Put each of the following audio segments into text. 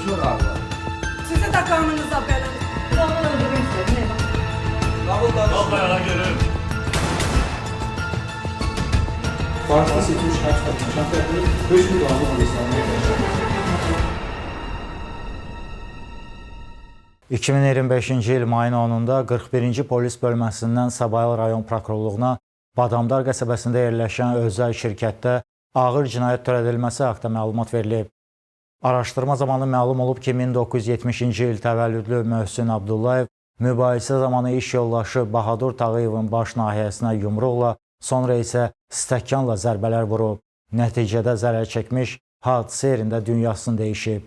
Konuşma galiba. Size de kanınıza benim. Babamı öldürmek istedim. Ne bak? Vallahi görürüm. Farsda seçilmiş kaç kadın? Şampiyonları 5 bin dolarla alışlanmaya başladı. 2025-ci il mayın 10-da 41-ci polis bölməsindən Sabahel rayon prokurorluğuna Badamdar qəsəbəsində yerləşən özəl şirkətdə ağır cinayət törədilməsi haqqında məlumat verilib. Araşdırma zamanı məlum olub ki, 1970-ci il təvəllüdlü Möhsün Abdullayev mübahisə zamanı iş yoldaşı Bahadur Tağıyevin baş nahiyəsinə yumruqla, sonra isə stəkanla zərbələr vurub. Nəticədə zərər çəkmiş, hadisə yerində dünyasını dəyişib.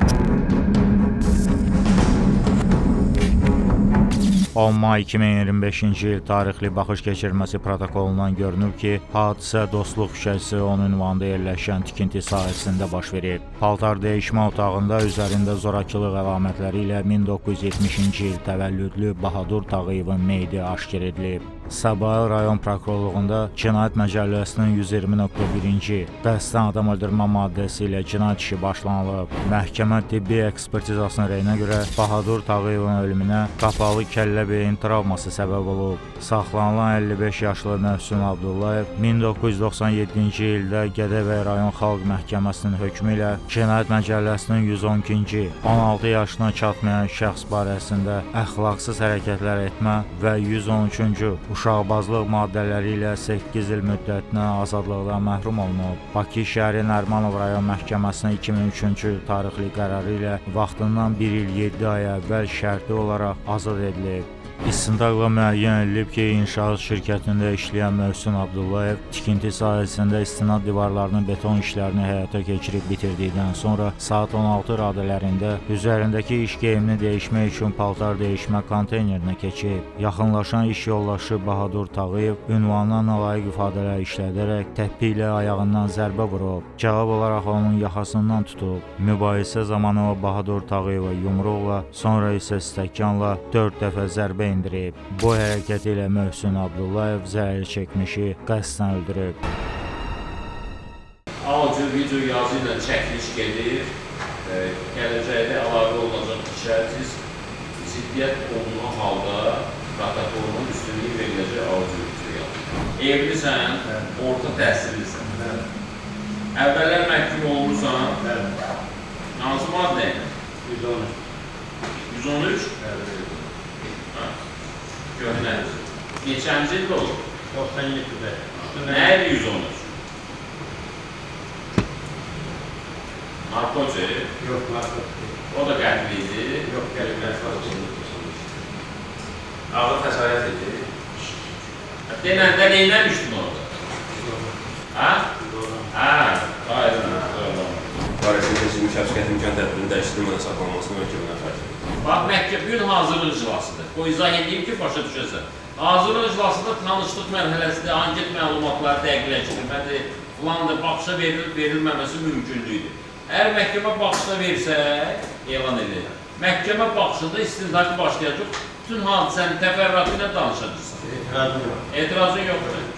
10 may 2025-ci il tarixli baxış keçirməsi protokolundan görünür ki, hadisə Dostluq küçəsi 10 ünvanında yerləşən tikinti sahəsində baş verib. Paltar dəyişmə otağında üzərində zorakılıq əlamətləri ilə 1970-ci il təvəllüdlü Bahadur Tağıyevin meyidi aşkar edilib. Sabahel rayon prokurorluğunda Cinayət Məcəlləsinin 120.1-ci qəsdən adam öldürmə maddəsi ilə cinayət işi başlanılıb. Məhkəmə tibbi ekspertizasının rəyinə görə Bahadur Tağıyevin ölümünə qapalı kəllə beyin travması səbəb olub. Saxlanılan 55 yaşlı Möhsün Abdullayev 1997-ci ildə Gədəbəy rayon Xalq Məhkəməsinin hökmü ilə Cinayət Məcəlləsinin 112-ci 16 yaşına çatmayan şəxs barəsində əxlaqsız hərəkətlər etmə və 113-cü uşaqbazlıq maddələri ilə 8 il müddətinə azadlıqdan məhrum olunub. Bakı şəhəri Nərimanov rayon məhkəməsinin 2003-cü tarixli qərarı ilə vaxtından 1 il 7 ay əvvəl şərti olaraq azad edilib. İstintaqla müəyyən edilib ki, inşaat şirkətində işləyən Möhsün Abdullayev tikinti sahəsində istinad divarlarının beton işlərini həyata keçirib bitirdikdən sonra saat 16 radələrində üzərindəki iş geyimini dəyişmək üçün paltar dəyişmə konteynerinə keçib. Yaxınlaşan iş yoldaşı Bahadur Tağıyev ünvanına nalayiq ifadələr işlədərək təpi ilə ayağından zərbə vurub. Cavab olaraq onun yaxasından tutub. Mübahisə zamanı o Bahadur Tağıyeva yumruqla, sonra isə stəkanla 4 dəfə zərbə indirib. Bu hərəkəti ilə Möhsün Abdullayev zərər çəkmişi qəsdən öldürüb. Audio, video yazı ilə çəkiliş gedir. Gələcəkdə əlavə olacaq şərtsiz ziddiyyət olduğu halda protokolun üstünlüyü veriləcək audio, video yazı. Evlisən, orta təhsillisən. Əvvəllər məhkum olursan, hansı maddə ilə? 113. 113? Göhnədir. Neçənci ildə olur? 97'de. Nə idi 113? Narkotik? Yok, narkotik. O da qətliydi? Yok, gelmez. Ağır xəsarət idi? Denəndə neynəmişdin orada? Hə? Aydın. Barəsində keçirilmiş həbsqət imkan tədbirinin dəyişdirilmədən saxlanılmasını məhkəmədən xahiş edir. Bax, gün hazırlıq iclasıdır. O izah edeyim ki, başa düşəsən. Hazırlıq iclasında tanışlıq mərhələsində anket məlumatları dəqiqləşdirilmədir, filandır, baxışa verilməməsi mümkünlüydür. Əgər məhkəmə baxışda versə, elan edir. Məhkəmə baxışında istintaqı başlayacaq, bütün hadisənin təfərrüatı ilə danışacaqsan. İtirazım yok. Etirazın yoxdur.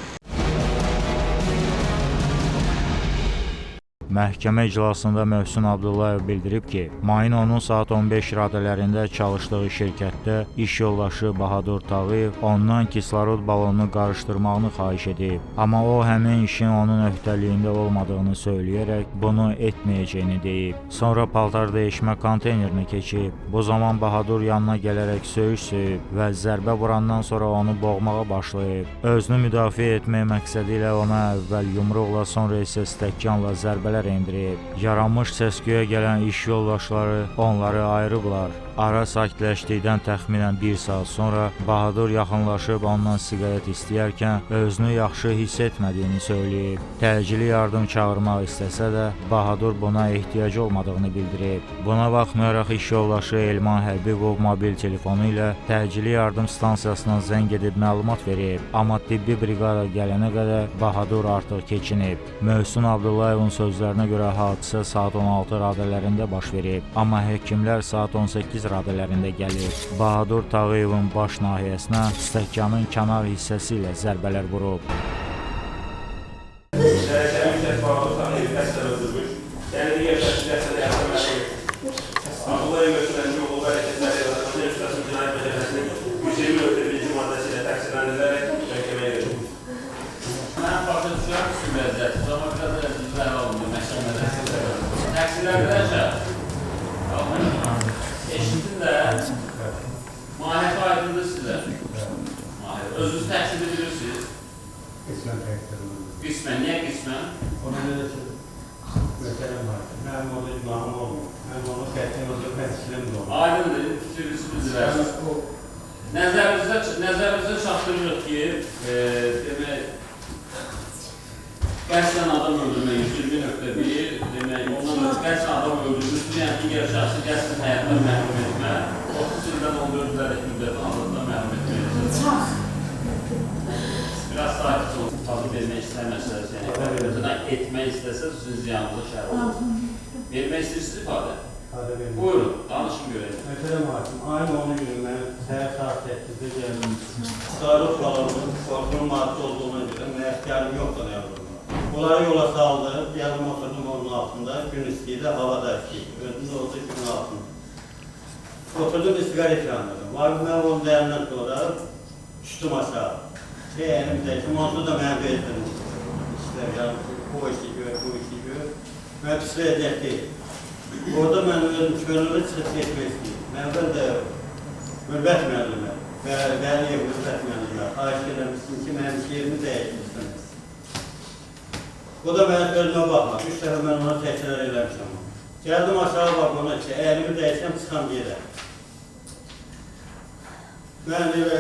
Məhkəmə iclasında Möhsün Abdullayev bildirib ki, mayın 10 saat 15 radələrində çalışdığı şirkətdə iş yoldaşı Bahadur Tağıyev ondan kislorod balonunu qarışdırmağını xahiş edib. Amma o, həmin işin onun öhdəliyində olmadığını söyləyərək bunu etməyəcəyini deyib. Sonra paltar dəyişmə konteynerinə keçib. Bu zaman Bahadur yanına gələrək söyüb və zərbə vurandan sonra onu boğmağa başlayıb. Özünü müdafiə etmək məqsədi ilə ona əvvəl yumruqla, sonra isə stəkanla zərbələr indirib. Yaranmış səs-küyə gələn iş yoldaşları onları ayırıblar. Ara sakitləşdikdən təxminən 1 saat sonra Bahadur yaxınlaşıb ondan siqaret istəyərkən özünü yaxşı hiss etmədiyini söyləyib. Təcili yardım çağırmaq istəsə də Bahadur buna ehtiyacı olmadığını bildirib. Buna baxmayaraq iş yoldaşı Elman Həbibov mobil telefonu ilə təcili yardım stansiyasına zəng edib məlumat verib. Amma tibbi briqada gələnə qədər Bahadur artıq keçinib. Möhsün Abdullayevin sözlərinə görə hadisə saat 16 radələrində baş verib. Amma həkimlər saat 18 radələrində gəlir. Bahadur Tağıyevin baş nahiyəsinə stəkanın kənar hissəsi ilə zərbələr vurub. Bahadur Tağıyev qəsdən öldürmüş. Dəlili yerləşdirəcək əməli. Abdullah Özünüz təhsil edirsiniz? Qismən təhsilim. Qismən, niyə qismən? Ona görə ki, məsələm var. Mənim orada imamım olmur. Mənim onu qətin orada təhsilim də olmur. Aydındır, fikrinizi bildirərsiniz. Nəzərinizə çatdırırıq ki, demək, qəsdən adam öldürmək 120.1, demək, ondan qəsdən adam öldürmüşdür, yəni digər şəxsi qəsdən həyatdan məhrum etmə, 30 ildən 14 illik müddət azadlıqdan məhrum etməyəcək. Biraz sakit olsun, tadı vermək istəməsəniz, yəni məsələn etmək istəsəniz, sizin ziyanınıza şərait olur. Vermək istəyirsiniz ifadə? İfadə vermək. Buyurun, danışın görək. Məsələm hakim, ayın 10 günü mən səhər saat 8-də gəldim. Sarıq falanın qorxunun maddi olduğuna görə məhkərim yoxdur yazdım. Bunları yola saldı, gəldim oturdum onun altında, gün istəyirdi, hava da istəyirdi. Özümdə oldu günün altında. Oturdum, sigaret yandırdım. Var mən onu dəyəndən sonra düşdüm aşağı. Elim dəyişim, onsuz da mən bezdim. İşlər yanım, bu işi gör, bu işi gör. Mən pisləyəcək deyil. Orada mən özüm könüllü çıxıb geçmək istəyirdim. Məvvəl də Mürvət müəllimə, Vəliyev Mürvət müəllimə, xahiş eləmişsin ki, mənim şeirimi dəyişmişsin. O da mənim özümə baxmaq. 3 dəfə mən ona təkrar eləmişəm. Gəldim aşağı baxmana ki, əlimi dəyişəm, çıxam yerə. Mən elə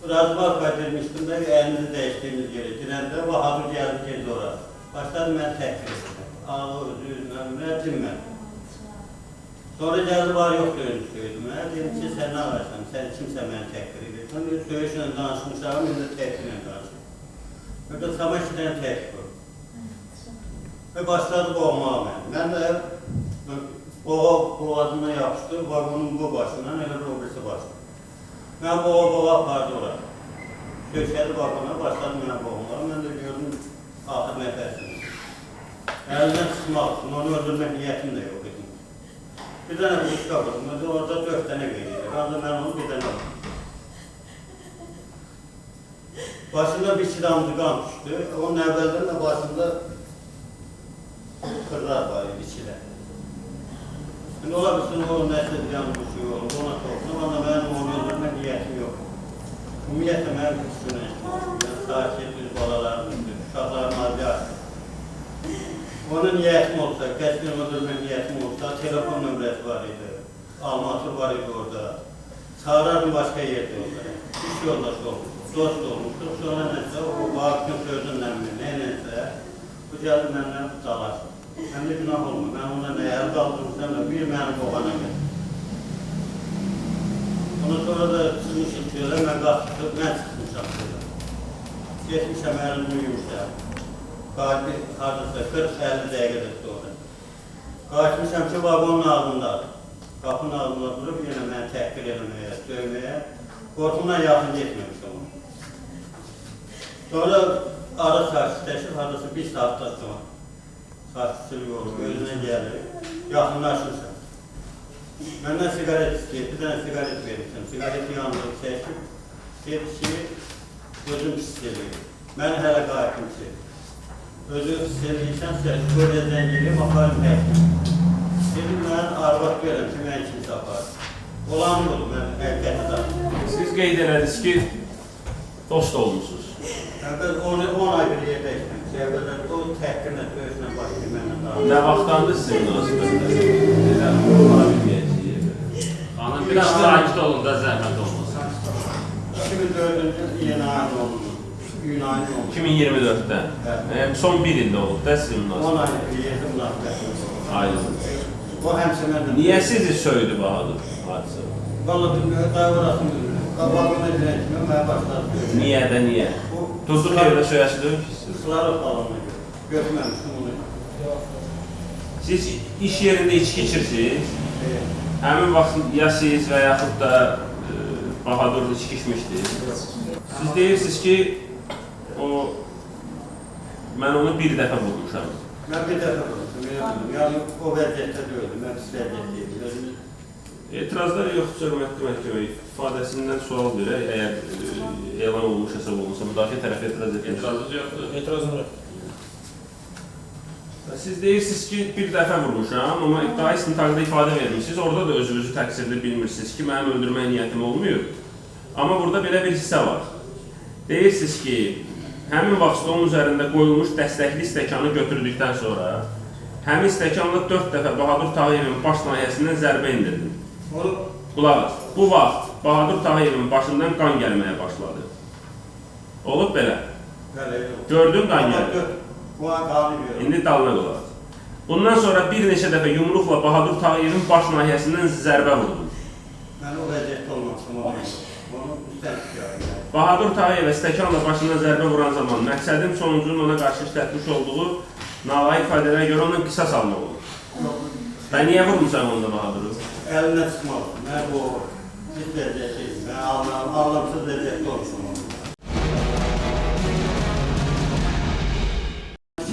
razımaq qadirmişdim də, əlimizi dəyişdiyimiz yeri girəndə, Vahabı gəldi, geldi oraya. Başladı mən təhkir etdim. Ağır, düz, mən. Sonra gəldi, var yoxdur özü söyledim. Dedim ki, sən nə ararsan, sən kimsə məni təhkir edirsən. Söyüşlə danışmışam, indi təhkirlə danışım. Burada sabah 2 dənə təhkir var. Və başladı boğmağa mən. Mən də boğazına yapışdı, vagonun bu başından, elə bir obirisi başladı. Mən boğa apardı oraya. Sökədi vagona, başladı mənə boğmağa. Mən də gördüm, axır nəfəsini. Əlindən çıxmaq üçün, onu öldürmək niyyətim də yox edim. Bir dənə bir iş qabırdım, orada 4 dənə qeydidir. Qaldı mən onu bir dənə aldım. Başında bir damcı qan düşdü, onun əvvəldən də başında kırlar var idi içində. Şimdi ola bilsin, o nəsə yanlış bir şey olub, ona toxunum, ama mənim onu öldürmək niyyətim yox. Ümumiyyətlə, mənim üstünə sakit düz balalarımdır, uşaqlarım az yaşdır. Onun niyyətim olsa, kəskin öldürmək niyyətim olsa, telefon nömrəsi var idi, almatır var idi orada. Çağırardım başqa yerdə onlara. İş yoldaşı olmuşdur, dost olmuşdur. Sonra nəsə, o vaxtın sözünlə mi, neyləsə, bu gəldi mənlə dalaşdı. Mən də günah olmur, mən ona nə əl qaldırmışsam da bir mənim boğana gəlir. Ondan sonra da çıxmışım şöyle, mən qalxıb, mən çıxmışam şöyle. Geçmişəm, əlimi yumuşam. Qalbi hardasa 40-50 dəqiqədə sonra. Qaçmışam ki, vagonun ağzındadır. Qapının ağzında durub, yenə məni təhqir eləməyə, söyməyə. Qorxumdan yaxın getməmişəm onu. Sonra ara sakitləşib, hardasa 1 saatdan sonra. Sakitçilik olur, özünə gəlir, yaxınlaşırsan. Məndən sigaret istəyir, bir dənə sigaret verirsən, sigareti yandırıb çəkib, dedi ki, özüm pis eləyir. Mən hələ qayıtım ki, özü pis eləyirsən, böyle zəng eləyim, aparım təkdir. Dedim, mən arvad görəm ki, mən kimsə aparım. Olan budur, mən həqiqəti də. Siz qeyd elədiniz ki, dost olmuşsunuz. Əvvəl 10 ay bir yerdə işləmişəm. Əvvəllər o təhqirlə, döyüşlə başlayıb məndən daha. Nə vaxtdandır sizin münasibətlər? Xanım, biraz sakit olun da zəhmət olmasın. 2004-cü yeni ayın oldu. 2024'də. Son bir ildə olub da sizin 10 münasibətlər. ay bir yerdə münasibətimiz oldu. Aydın. O həmçəmərlə. Niyə sizi söydü Bahadır hadisə? Vallahi bilmiyorum, daha orasını bilmiyorum. Qabağına dirəkmə, mənə başladı. Niyə də niyə? Tuzluq yerdə söyəsi deyil ki siz. Sıları falanına görə. Götürməmişdim onu. Siz iş yerində içki içirsiniz. Həmin vaxt ya siz və yaxud da Bahadır içki içmişdiniz. Siz deyirsiniz ki, mən onu bir dəfə vurmuşam. Mən bir dəfə vurmuşum. Yəni o vəziyyətdə deyildim, mən pis vəziyyətdeydim. Etirazlar yoxdur, hörmətli məhkəmə ifadəsindən sual verək, əgər elan olmuş hesab olunsa, müdafiə tərəfi etiraz etmiş. Etirazınız yoxdur. Etirazım yox. Siz deyirsiniz ki, bir dəfə vurmuşam, amma iddia istintaqda ifadə vermişsiniz, orada da özünüzü təqsirli bilmirsiniz ki, mənim öldürmək niyyətim olmuyor. Amma burada belə bir hissə var. Deyirsiniz ki, həmin vaxt stolun üzərində qoyulmuş dəstəkli stəkanı götürdükdən sonra həmin stəkanla 4 dəfə Bahadur Tağıyevin baş nahiyəsindən zərbə indirdim. Qulaq as. Bu vaxt Bahadur Tağıyevin başından qan gəlməyə başladı. Olub belə. Gördün qan gəlir. İndi dalına qulaq as. Bundan sonra bir neçə dəfə yumruqla Bahadur Tağıyevin baş nahiyəsindən zərbə vurdum. Mən o vəziyyətdə olmamışım. Onu üstən Bahadur Tağıyevə stəkanla başına zərbə vuran zaman məqsədin sonucunun ona qarşı işlətmiş olduğu nalayiq ifadələrə görə onun qisas almaq olur. Ben niyə vurmuşam onda Bahaduru? Əlinə çıxmalı. Mən bu hiç vəziyyətiyim. Mən anlamsız vəziyyətdə olmuşum.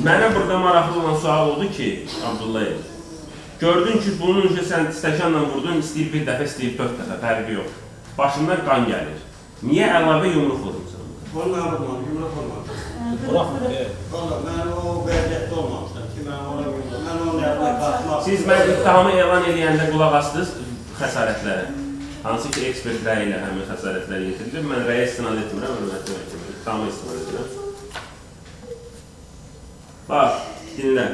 Mənə burada maraqlı olan sual oldu ki, Abdullayev, gördün ki, bunun üçün sən stəkanla vurdun, istəyir bir dəfə, istəyir 4 dəfə, fərqi yox. Başından qan gəlir. Niyə əlavə yumruq vurmuşsan? Ondan vurmadım, yumruq vurmadım. Bıraxmır. Valla, mən o vəziyyətdə olmamışdım ki, mən ona vurdum. Mən onun yanına qaçmaq. Siz mən ittihamı elan edəndə qulaq astınız xəsarətlərə. Hansı ki, ekspert rəyi ilə həmin xəsarətlər yetirilir. Mən rəyə istinad etmirəm, hörmətli məhkəmə. İttihamı istinad edirəm. Bax, dinlə.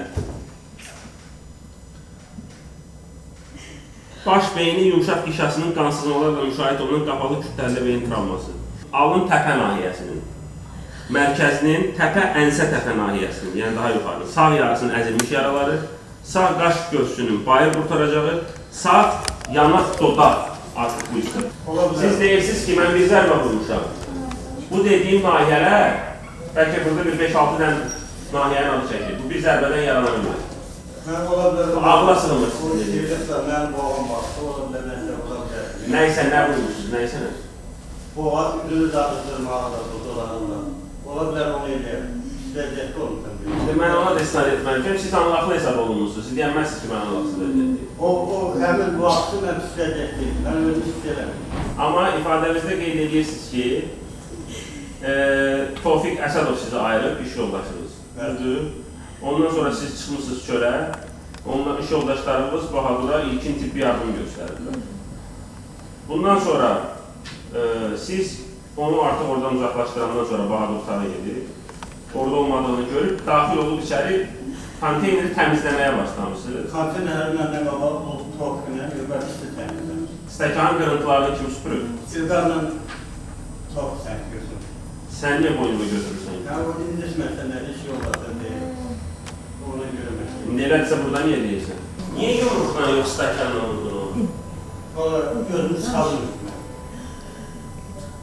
Baş beyni yumşaq qişasının qansızmalarla müşahidə olunan qapalı kütləli beyin travması. Alın təpə nahiyəsinin, mərkəzinin təpə ənsə təpə nahiyəsinin, yəni daha yuxarı, sağ yarısının əzilmiş yaraları, sağ qaş göğsünün bayır qurtaracağı, sağ yanaq dodaq artıq bu işdir. Siz deyirsiniz ki, mən bir zərbə vurmuşam. Bu dediyim nahiyələr, bəlkə burada bir 5-6 dən nahiyənin adı çəkir. Bu bir zərbədən yarana bilmez. Ağla sığınır sizin dediyiniz. Mən boğum baxdı, o da nəsə ola bilər. Nəysə, nə vurmuşsunuz, nəysə nə? Boğaz ürünü danışdırmaqla, dodalarında. Ola bilər onu eləyər. Vəziyyətdə olmuşam. Mən ona da istinad etməliyəm. Siz anlaqlı hesab olunmuşsunuz. Siz deyəməzsiniz ki, mən anlaqsız vəziyyətdeyim. O həmin vaxtı mən pis vəziyyətdeyim. Mən özü pis eləməyim. Amma ifadənizdə qeyd edirsiniz ki, Tofiq Əsədov sizi ayırıb, iş yoldaşınız. Düzdür. Ondan sonra siz çıxmışsınız çölə, onunla iş yoldaşlarımız Bahadura ilkin tibbi yardım göstərirlər. Bundan sonra siz onu artıq oradan uzaqlaşdırandan sonra Bahadur Tağıyevi orada olmadığını görüb, daxil olub içəri konteyneri təmizləməyə başlamışsınız. Konteynerin məndən qabaq o Tofiqlə növbəti təmizləmiş. Stəkanın qırıntılarını kim süpürüb? Silqarla Tofiq sənki götürür. Sən niyə boynuma götürürsən? Yəni o indiriş məsələləri iş yoldaşları deyil. Ona görə məsələ. Nelədirsə burada niyə deyirsən? Niyə yumruqla yox stəkanla vurdun? Valla gözünü çıxalım.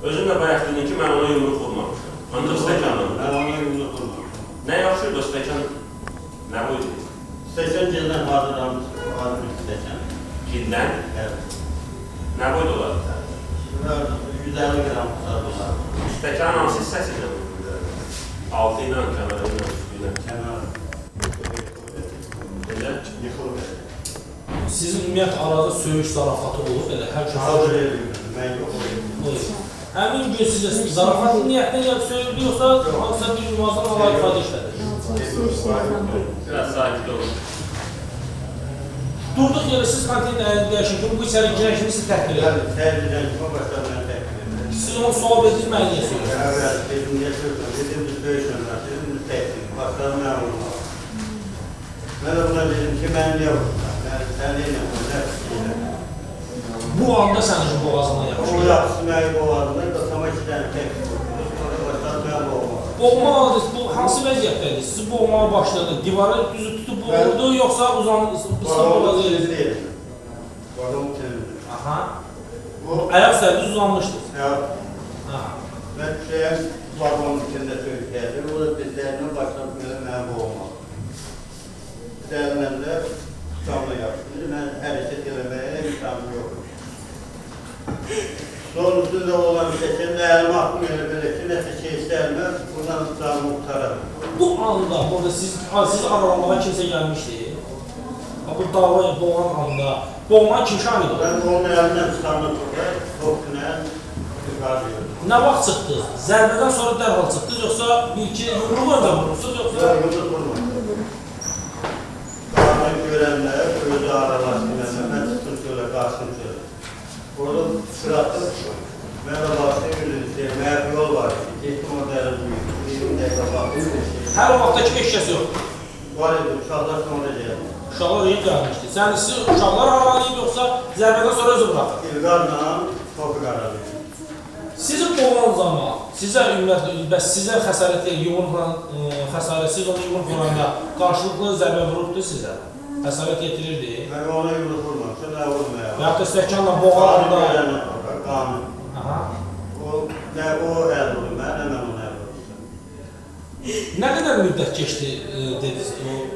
Özün də bayaq dedin ki, mən ona yumruq vurmamışam. Ancaq stəkanla vurdum. Mən ona yumruq vurmamışam. Nə yaxşıydı o stəkan? Nə buydu? Stəkan cildən hazırlanmış, hazırlanmış stəkan. Cildən? Evet. Nə buydu olar? 150 gram tutardılar. Stəkan hansı hissəsi ilə vurdu? Altı ilə, kənarı ilə, üstü ilə. Kənar. Necə? Yıxılır. Sizin ümumiyyətlə arada söyüş zarafatı olub, elə hər şey Hazır edilir. Mən yox olayım. Həmin gün sizə zarafat niyyətlə gəlib söyüldü, yoxsa hansısa bir müvazzan hava ifadə işlədir? Biraz sakit olun. Durduq yerə siz konteynerin dəyişin ki, bu içəri girən kimi sizi təhqir edir. Yəni, təhlildən kimi başlarından təhqir edir. Siz onu sual verdiniz, mən niyə söylüyorum? Evet, dedim, niyə söylüyorum? Dedim, biz döyüş önlər, dedim, biz təhqir. Başlarına mən vurmalı. Mən də buna dedim ki, mən niyə vurmalı? Mən sənəyə vurmalı. Bu anda sənin boğazından yapışır. O yapısı mənim boğazından da sama 2 dənə təhqir vurmalı. Sonra başlarına mən boğmalı. Boğma adresi, bu hansı vəziyyətdədir? Sizi boğmaya başladı, divara düzü tutub boğuldu, yoxsa ıslaq boğaz edir? Varım temizdir. Aha. Ayaq üstədə uzanmışdır. Aha. Mən şeyəm, vagonun içində söyləyəcəm. O da bizlərindən başladı mənə boğmalı. Bizlərindən də tutamla yapışdı. Mən hərəkət eləməyə imkanım yox. Sonrasında olan bir şey, əlimə atım elə belə ki, nəsə şey istəyilmez, buradan tutamı qurtararım. Bu anda, burada siz aralanmağa kimsə gəlmişdi. Bu dava boğan anda, boğma kim şahid oldu? Ben onun əlindən tutamla tutar, Tofiqlə yukarıyordum. Nə vaxt çıxdınız? Zərbədən sonra dərhal çıxdınız, yoxsa bir-iki yumruq öncə vurursunuz, yoxsa? Yolda durmadım. Dağını görənlər, özü aralaşdırməm, mən çıxdım şöyle, qarşım şöyle. Orada sıratı, mənə başlayı yürüdü, mənə yol var, getdim Hər o vaxtdakı heç kəs yoxdur. Var idi, uşaqlar sonra gəldi. Uşaqlar yiyib gəlmişdi. Sən sizi uşaqlar haralayıb yoxsa zərbədən sonra özü buraxır? İlqarla Tofiq aradı. Sizin boğulan zaman, sizə ümumiyyətlə, bəs sizə xəsarət yumruqla, xəsarət, siz onu yumruq vuranda qarşılıqlı zərbə vurubdu sizə? Xəsarət yetirirdi? Mən ona yumruq vurmamışam, nə vurmaya? Və yaxud da stəkanla boğalanda... Qanun. Nə o əl vurur, nə mən ona əl vurmuşam. Nə qədər müddət keçdi, dediniz,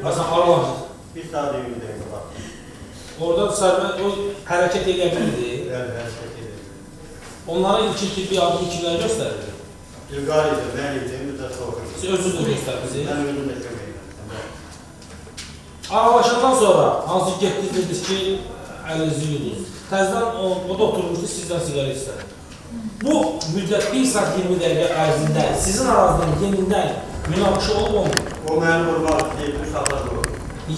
məsələn, aralandı? Bir saat 20 dəqiqə baxdım. Orada sərbə, o hərəkət edə bilirdi? Bəli, hərəkət edirdi. Onlara ilkin tibbi yardım kimləri göstərirdi? İlqar idi, mən idi, müddət Tofiq. Siz özünüz də göstərdiniz? Mən özüm də kömək edirəm. Aralaşandan sonra, hansı getdiniz, dediniz ki, əlinizi yudunuz. Təzdən o da oturmuşdu, sizdən siqaret istədi. Bu müddət 1 saat 20 dəqiqə ərzində sizin aranızdan yenidən münaqişə olub-olmur? O mənim vurmaq istəyirdi, uşaqlar vurur.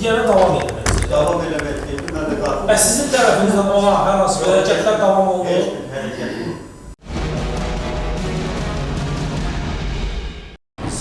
Yəni davam etmək istəyir. Davam eləmək istəyirdi, mən də qalxdım. Bəs sizin tərəfinizdən ona hər hansı hərəkətlər davam olunur? Heç bir hərəkət yox.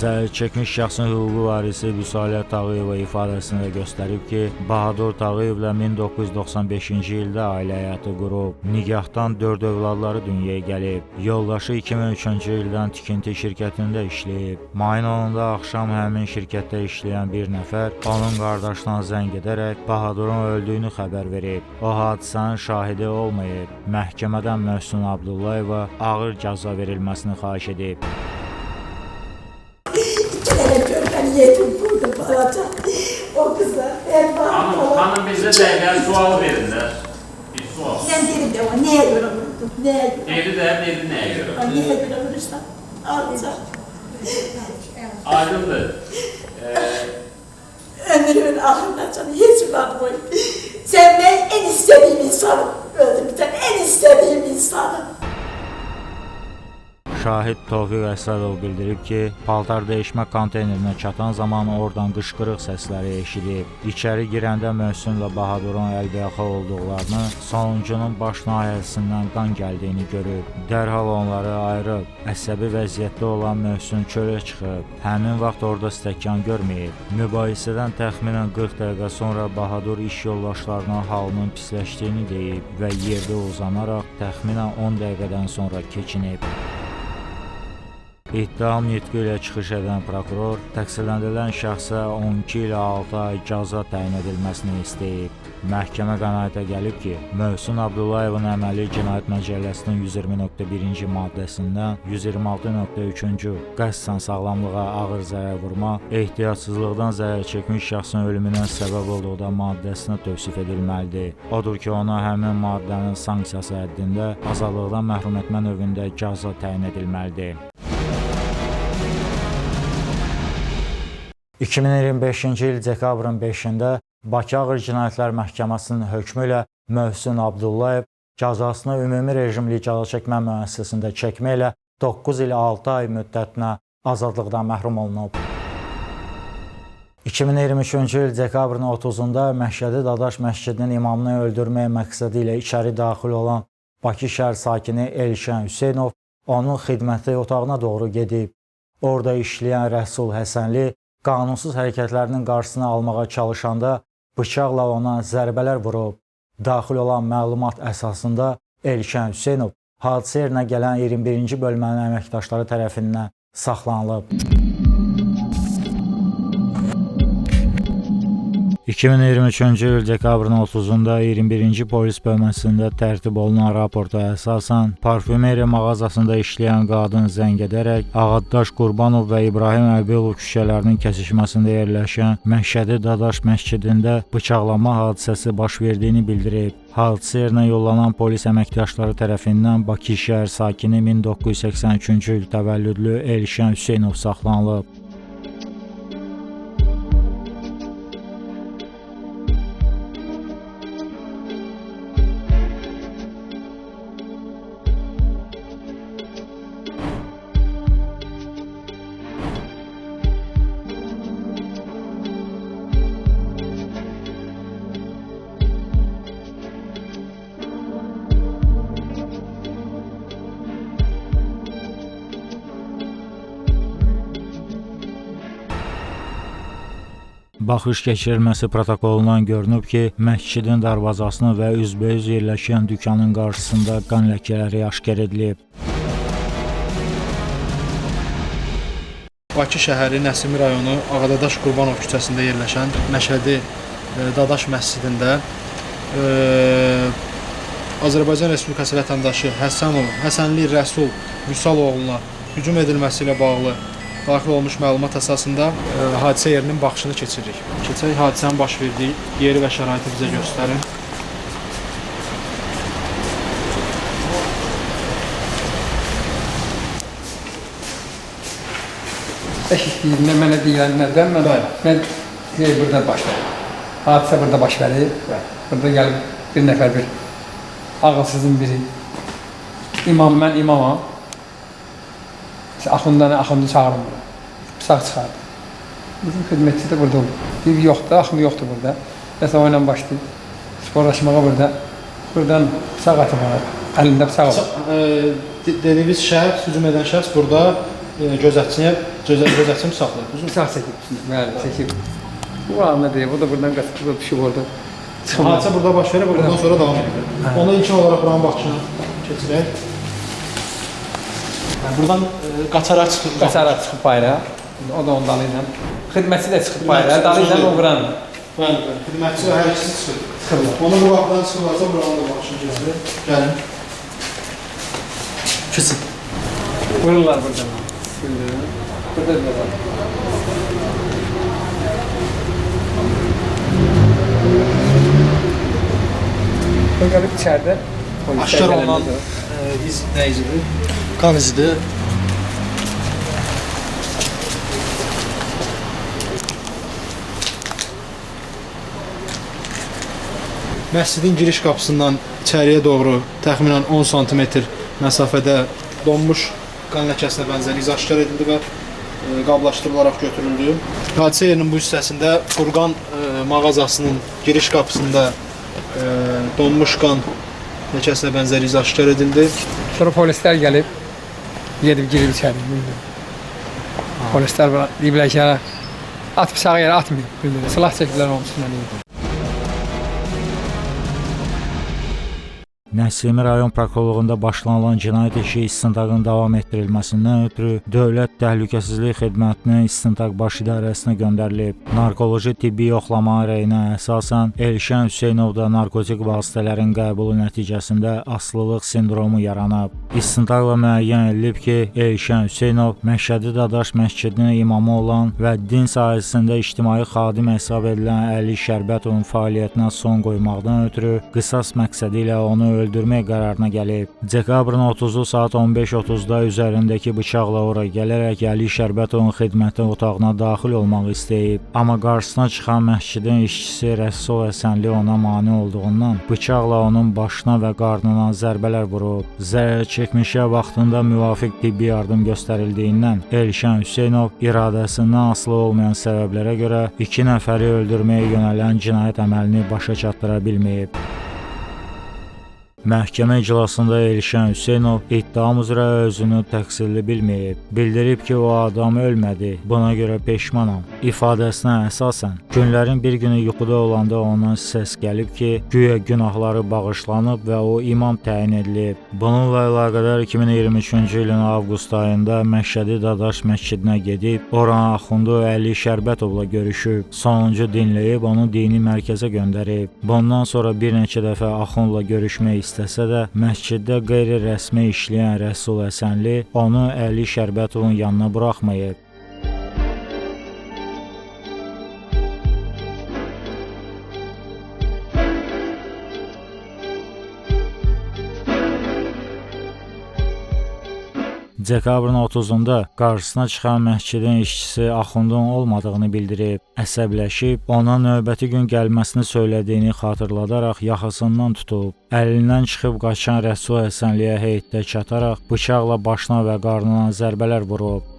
Zərərçəkmiş şəxsin hüquqi varisi Vüsalə Tağıyeva ifadəsində göstərib ki, Bahadur Tağıyevlə 1995-ci ildə ailə həyatı qurub, nigahdan 4 övladları dünyaya gəlib. Yoldaşı 2003-cü ildən tikinti şirkətində işləyib. Mayın 10-da axşam həmin şirkətdə işləyən bir nəfər onun qardaşına zəng edərək Bahadurun öldüyünü xəbər verib. O hadisənin şahidi olmayıb. Məhkəmədən Məhsun Abdullayeva ağır cəza verilməsini xahiş edib. Yetim burada balaca. O kızlar Erman falan. Hanım bize dəqiqə sual verin də. Bir sual. Ben dedim de o neye göre vurdum? Neye göre? Dedi nəyə görə? Neye göre vurursan? Alacağım. Aydındır. Ömrümün ahırına canı hiç unutmayın. Sen ben en istediğim insanım. Öldüm en istediğim insanım. Şahid Tofiq Əsədov bildirib ki, paltar dəyişmə konteynerinə çatan zaman oradan qışqırıq səsləri eşidib. İçəri girəndə Məhsunla Bahadurun əlbəyaxa olduqlarını, sonuncunun baş nahiyəsindən qan gəldiyini görüb. Dərhal onları ayırıb, əsəbi vəziyyətdə olan Məhsun çölə çıxıb. Həmin vaxt orada stəkan görməyib. Mübahisədən təxminən 40 dəqiqə sonra Bahadur iş yoldaşlarına halının pisləşdiyini deyib və yerdə uzanaraq təxminən 10 dəqiqədən sonra keçinib. İttiham nitqi ilə çıxış edən prokuror təqsirləndirilən şəxsə 12 ilə 6 ay cəza təyin edilməsini istəyib. Məhkəmə qənaətə gəlib ki, Məhsun Abdullayevin əməli Cinayət Məcəlləsinin 120.1-ci maddəsindən 126.3-cü qəsdən sağlamlığa ağır zərər vurma, ehtiyatsızlıqdan zərər çəkmiş şəxsin ölümünə səbəb olduqda maddəsinə tövsif edilməlidir. Odur ki, ona həmin maddənin sanksiyası həddində azadlıqdan məhrum etmə növündə cəza təyin edilməlidir. 2025-ci il dekabrın 5-də Bakı Ağır Cinayətlər Məhkəməsinin hökmü ilə Məhsun Abdullayev cəzasını ümumi rejimli cəza çəkmə müəssisəsində çəkmə ilə 9 il 6 ay müddətinə azadlıqdan məhrum olunub. 2023-cü il dekabrın 30-da Məşədi Dadaş məscidinin imamını öldürmək məqsədi ilə içəri daxil olan Bakı şəhər sakini Elşən Hüseynov onun xidməti otağına doğru gedib. Orada işləyən Rəsul Həsənli qanunsuz hərəkətlərinin qarşısını almağa çalışanda bıçaqla ona zərbələr vurub. Daxil olan məlumat əsasında Elşən Hüseynov hadisə yerinə gələn 21-ci bölmənin əməkdaşları tərəfindən saxlanılıb. 2023-cü il dekabrın 30-da 21-ci polis bölməsində tərtib olunan raporta əsasən parfümeriya mağazasında işləyən qadın zəng edərək Ağadaş Qurbanov və İbrahim Əbiyolov küçələrinin kəsişməsində yerləşən Məşədi Dadaş məscidində bıçaqlanma hadisəsi baş verdiyini bildirib. Hadisə yerinə yollanan polis əməkdaşları tərəfindən Bakı şəhər sakini 1983-cü il təvəllüdlü Elşən Hüseynov saxlanılıb. Baxış keçirilməsi protokolundan görünüb ki, məscidin darvazasını və üzbəüz yerləşən dükanın qarşısında qan ləkələri aşkar edilib. Bakı şəhəri Nəsimi rayonu Ağadadaş Qurbanov küçəsində yerləşən Məşədi Dadaş məscidində Azərbaycan Respublikası vətəndaşı Həsənli Rəsul Vüsaloğluna hücum edilməsi ilə bağlı daxil olmuş məlumat əsasında hadisə yerinin baxışını keçiririk. Keçək hadisənin baş verdiyi yeri və şəraiti bizə göstərin. Eşitdiyimdə mənə deyilənlərdən mən burada baş verir. Hadisə burada baş verir. Burada gəlib bir nəfər bir ağılsızın biri. Mən imamam. Axundu çağırım bura. Bıçaq çıxardı. Bizim xidmətçi də burada olur. Bir yoxdur, axund yoxdur burada. Nəsə o ilə başlayıb sporlaşmağa burada. Buradan bıçaq atıb ona. Əlində bıçaq olur. Dediyiniz şəxs, hücum edən şəxs burada gözətçini saxlayıb. Bıçaq çəkib. Bəli, çəkib. Bu anla deyib, o da buradan qaçıb düşüb orada. Hadisə burada baş verib, buradan sonra davam edir. Ona ilkin olaraq buranın baxışına keçirək. Buradan qaçaraq çıxıb bayrağa. O da ondan ilə. Xidmətçi də çıxıb bayrağa. Dalı ilə o buranın. Bəli, xidmətçi və hər ikisi çıxır. Onu bu vaxtdan çıxırlarsa buranın da baxışını keçirir. Gəlin. Keçin. Vururlar buradan. Burada da var. O gəlib içəridə. Aşkar olunan iz nə izidir? Qan izidir. Məscidin giriş qapısından içəriyə doğru təxminən 10 sm məsafədə donmuş qan ləkəsinə bənzər iz aşkar edildi və qablaşdırılaraq götürüldü. Hadisə yerinin bu hissəsində Furqan mağazasının giriş qapısında donmuş qan ləkəsinə bənzər iz aşkar edildi. Sonra polislər gəlib, girib içəri. Polislər deyiblər ki, at bıçağı yerə atmayıb. Silah çəkdilər onun üstündən. Nəsimi rayon prokurorluğunda başlanılan cinayət işi istintaqın davam etdirilməsindən ötürü Dövlət Təhlükəsizlik Xidmətinin İstintaq Baş İdarəsinə göndərilib. Narkoloji tibbi yoxlama rəyinə əsasən Elşən Hüseynovda narkotik vasitələrin qəbulu nəticəsində asılılıq sindromu yaranıb. İstintaqla müəyyən edilib ki, Elşən Hüseynov Məşədi Dadaş məscidinin imamı olan və din sahəsində ictimai xadim hesab edilən Əli Şərbətovun fəaliyyətinə son qoymaqdan ötürü qisas məqsədi ilə onu öldürmək qərarına gəlib. Dekabrın 30-u saat 15:30-da üzərindəki bıçaqla ora gələrək Əli Şərbətovun xidməti otağına daxil olmaq istəyib. Amma qarşısına çıxan məscidin işçisi Rəsul Həsənli ona mane olduğundan bıçaqla onun başına və qarnına zərbələr vurub. Zərər çəkmişə vaxtında müvafiq tibbi yardım göstərildiyindən Elşən Hüseynov iradəsindən asılı olmayan səbəblərə görə 2 nəfəri öldürməyə yönələn cinayət əməlini başa çatdıra bilməyib. Məhkəmə iclasında Elşən Hüseynov iddiam üzrə özünü təqsirli bilməyib. Bildirib ki, o adam ölmədi, buna görə peşmanam. İfadəsinə əsasən, günlərin bir günü yuxuda olanda ondan səs gəlib ki, güya günahları bağışlanıb və o imam təyin edilib. Bununla əlaqədar 2023-cü ilin avqust ayında Məşədi Dadaş məscidinə gedib, oranın axundu Əli Şərbətovla görüşüb, sonuncu dinləyib onu dini mərkəzə göndərib. Bundan sonra bir neçə dəfə axundla görüşmək istəsə də, məsciddə qeyri-rəsmi işləyən Rəsul Həsənli onu Əli Şərbətovun yanına buraxmayıb. Dekabrın 30-da qarşısına çıxan məscidin işçisi Axundun olmadığını bildirib, əsəbləşib, ona növbəti gün gəlməsini söylədiyini xatırladaraq yaxasından tutub, əlindən çıxıb qaçan Rəsul Həsənliyə heyətdə çataraq bıçaqla başına və qarnına zərbələr vurub.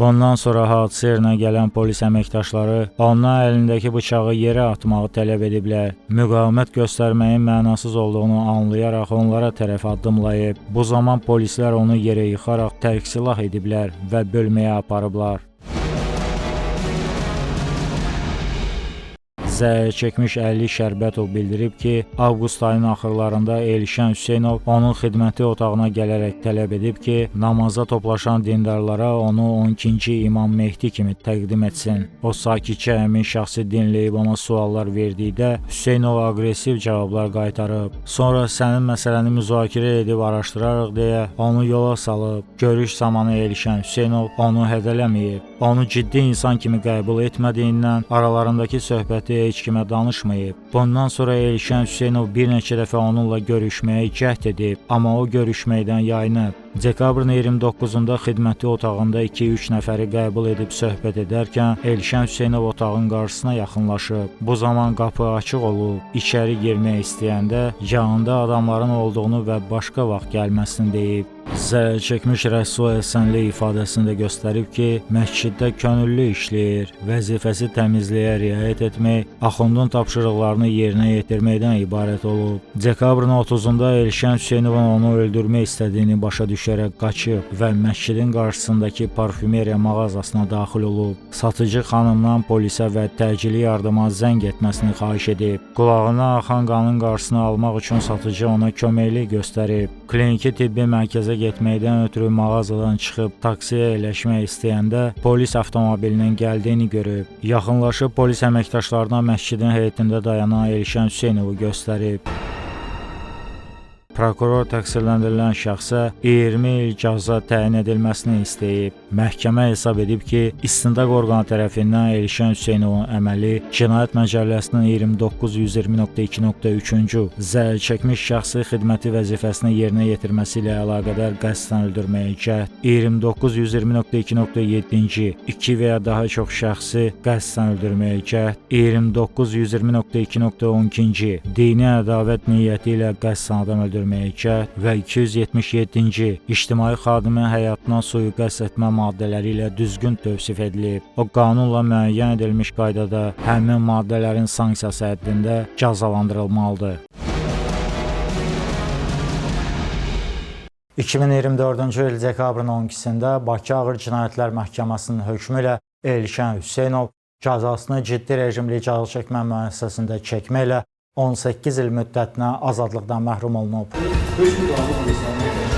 Bundan sonra hadisə yerinə gələn polis əməkdaşları ondan əlindəki bıçağı yerə atmağı tələb ediblər. Müqavimət göstərməyin mənasız olduğunu anlayaraq onlara tərəf addımlayıb. Bu zaman polislər onu yerə yıxaraq tərk silah ediblər və bölməyə aparıblar. Zərər çəkmiş Əli Şərbətov bildirib ki, avqust ayının axırlarında Elşən Hüseynov onun xidməti otağına gələrək tələb edib ki, namaza toplaşan dindarlara onu 12-ci İmam Mehdi kimi təqdim etsin. O sakitcə həmin şəxsi dinləyib ona suallar verdikdə Hüseynov aqressiv cavablar qaytarıb. Sonra sənin məsələni müzakirə edib araşdırarıq deyə onu yola salıb. Görüş zamanı Elşən Hüseynov onu hədələməyib. Onu ciddi insan kimi qəbul etmədiyindən aralarındakı söhbəti heç kimə danışmayıb. Bundan sonra Elşən Hüseynov bir neçə dəfə onunla görüşməyə cəhd edib, amma o görüşməkdən yayınıb. Dekabrın 29-da xidməti otağında 2-3 nəfəri qəbul edib söhbət edərkən Elşən Hüseynov otağın qarşısına yaxınlaşıb. Bu zaman qapı açıq olub. İçəri girmək istəyəndə yanında adamların olduğunu və başqa vaxt gəlməsini deyib. Zərər çəkmiş Rəsul Həsənli ifadəsində göstərib ki, məsciddə könüllü işləyir, vəzifəsi təmizliyə riayət etmək, axundun tapşırıqlarını yerinə yetirməkdən ibarət olub. Dekabrın 30-da Elşən Hüseynovun onu öldürmək istədiyini başa düşərək qaçıb və məscidin qarşısındakı parfümeriya mağazasına daxil olub. Satıcı xanımdan polisə və təcili yardıma zəng etməsini xahiş edib. Qulağına axan qanın qarşısını almaq üçün satıcı ona köməklik göstərib. Kliniki tibbi mərkəzə getməkdən ötürü mağazadan çıxıb taksiyə əyləşmək istəyəndə polis avtomobilinin gəldiyini görüb. Yaxınlaşıb polis əməkdaşlarına məscidin heyətində dayanan Elşən Hüseynovu göstərib. Prokuror təqsirləndirilən şəxsə 20 il cəza təyin edilməsini istəyib. Məhkəmə hesab edib ki, istintaq orqanı tərəfindən Elşən Hüseynovun əməli Cinayət Məcəlləsinin 29-120.2.3-cü zərər çəkmiş şəxsi xidməti vəzifəsini yerinə yetirməsi ilə əlaqədar qəsdən öldürməyə cəhd, 29-120.2.7-ci 2 və ya daha çox şəxsi qəsdən öldürməyə cəhd, 29-120.2.12-ci dini ədavət niyyəti ilə qəsdən adam öldürməyə cəhd və 277-ci ictimai xadimin həyatına sui-qəsd etmə maddələri ilə düzgün tövsif edilib. O qanunla müəyyən edilmiş qaydada həmin maddələrin sanksiyası həddində cəzalandırılmalıdır. 2024-cü il dekabrın 12-sində Bakı Ağır Cinayətlər Məhkəməsinin hökmü ilə Elşən Hüseynov cəzasını ciddi rejimli cəza çəkmə müəssisəsində çəkməklə 18 il müddətinə azadlıqdan məhrum olunub. 5 müddətinə